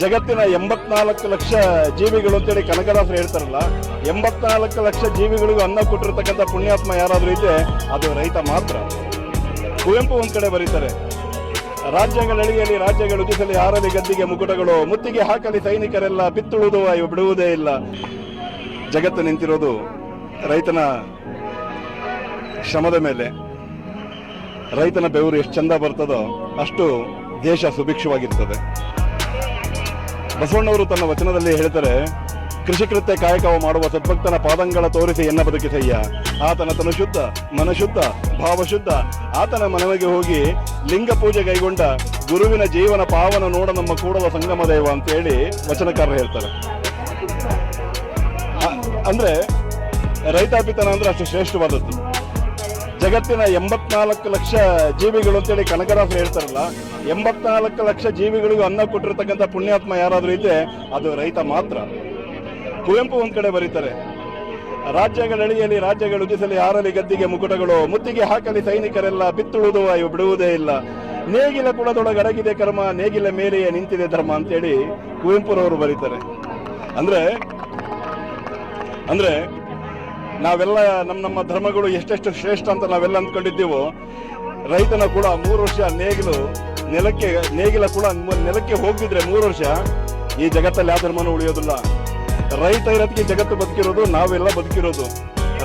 ಜಗತ್ತಿನ 84 ಲಕ್ಷ ಜೀವಿಗಳು ಅಂತೇಳಿ ಕನಕದಾಸರು ಹೇಳ್ತಾರಲ್ಲ, 84 ಲಕ್ಷ ಜೀವಿಗಳಿಗೂ ಅನ್ನ ಕೊಟ್ಟಿರ್ತಕ್ಕಂಥ ಪುಣ್ಯಾತ್ಮ ಯಾರಾದ್ರೂ ಇದ್ರೆ ಅದು ರೈತ ಮಾತ್ರ. ಕುವೆಂಪು ಒಂದ್ ಕಡೆ ಬರೀತಾರೆ, ರಾಜ್ಯಗಳಳಿಯಲಿ ರಾಜ್ಯಗಳು ಉದಿಸಲಿ ಹಾರಲಿ ಗದ್ದಿಗೆ ಮುಕುಟಗಳು, ಮುತ್ತಿಗೆ ಹಾಕಲಿ ಸೈನಿಕರೆಲ್ಲ, ಬಿತ್ತುವುದು ಬಿಡುವುದೇ ಇಲ್ಲ. ಜಗತ್ತು ನಿಂತಿರೋದು ರೈತನ ಶ್ರಮದ ಮೇಲೆ. ರೈತನ ಬೆವರು ಎಷ್ಟು ಚಂದ ಬರ್ತದೋ ಅಷ್ಟು ದೇಶ ಸುಭಿಕ್ಷವಾಗಿರ್ತದೆ. ಬಸವಣ್ಣವರು ತನ್ನ ವಚನದಲ್ಲಿ ಹೇಳ್ತಾರೆ, ಕೃಷಿಕೃತ್ಯ ಕಾಯಕವು ಮಾಡುವ ಸದ್ಭಕ್ತನ ಪಾದಂಗಳ ತೋರಿಸಿ ಎನ್ನ ಬದುಕಿಸಯ್ಯ. ಆತನ ತನು ಶುದ್ಧ, ಮನಶುದ್ಧ, ಭಾವಶುದ್ಧ. ಆತನ ಮನವಿಗೆ ಹೋಗಿ ಲಿಂಗ ಪೂಜೆ ಕೈಗೊಂಡ ಗುರುವಿನ ಜೀವನ ಪಾವನ ನೋಡ ನಮ್ಮ ಕೂಡಲ ಸಂಗಮ ದೇವ ಅಂತ ಹೇಳಿ ವಚನಕಾರರು ಹೇಳ್ತಾರೆ. ಅಂದ್ರೆ ರೈತಾಪಿತನ ಅಂದ್ರೆ ಅಷ್ಟು ಶ್ರೇಷ್ಠವಾದದ್ದು. ಜಗತ್ತಿನ 84 ಲಕ್ಷ ಜೀವಿಗಳು ಅಂತೇಳಿ ಕನಕದಾಸರು ಹೇಳ್ತಾರಲ್ಲ, 84 ಲಕ್ಷ ಜೀವಿಗಳಿಗೂ ಅನ್ನ ಕೊಟ್ಟಿರ್ತಕ್ಕಂಥ ಪುಣ್ಯಾತ್ಮ ಯಾರಾದ್ರೂ ಇದ್ರೆ ಅದು ರೈತ ಮಾತ್ರ. ಕುವೆಂಪು ಒಂದ್ ಕಡೆ ಬರೀತಾರೆ, ರಾಜ್ಯಗಳಳಿಯಲಿ ರಾಜ್ಯಗಳು ಉದಿಸಲಿ ಹಾರಲಿ ಗದ್ದಿಗೆ ಮುಕುಟಗಳು, ಮುತ್ತಿಗೆ ಹಾಕಲಿ ಸೈನಿಕರೆಲ್ಲ, ಬಿತ್ತುವುದು ಬಿಡುವುದೇ ಇಲ್ಲ. ನೇಗಿಲ ಕುಳದೊಳಗಡಗಿದೆ ಕರ್ಮ, ನೇಗಿಲ ಮೇಲೆಯೇ ನಿಂತಿದೆ ಧರ್ಮ ಅಂತೇಳಿ ಕುವೆಂಪುರವರು ಬರೀತಾರೆ. ಅಂದ್ರೆ ನಾವೆಲ್ಲ ನಮ್ಮ ಧರ್ಮಗಳು ಎಷ್ಟೆಷ್ಟು ಶ್ರೇಷ್ಠ ಅಂತ ನಾವೆಲ್ಲ ಅಂದ್ಕೊಂಡಿದ್ದೀವೋ, ರೈತನ ಕೂಡ 3 ವರ್ಷ ನೇಗಿಲ ಕೂಡ ನೆಲಕ್ಕೆ ಹೋಗಿದ್ರೆ 3 ವರ್ಷ ಈ ಜಗತ್ತಲ್ಲಿ ಯಾವ ಧರ್ಮನೂ ಉಳಿಯೋದಿಲ್ಲ. ರೈತ ಇರೋದಕ್ಕೆ ಜಗತ್ತು ಬದುಕಿರೋದು, ನಾವೆಲ್ಲ ಬದುಕಿರೋದು.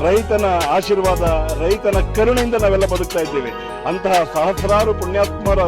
ರೈತನ ಆಶೀರ್ವಾದ, ರೈತನ ಕರುಣೆಯಿಂದ ನಾವೆಲ್ಲ ಬದುಕ್ತಾ ಇದ್ದೀವಿ. ಅಂತಹ ಸಹಸ್ರಾರು ಪುಣ್ಯಾತ್ಮರ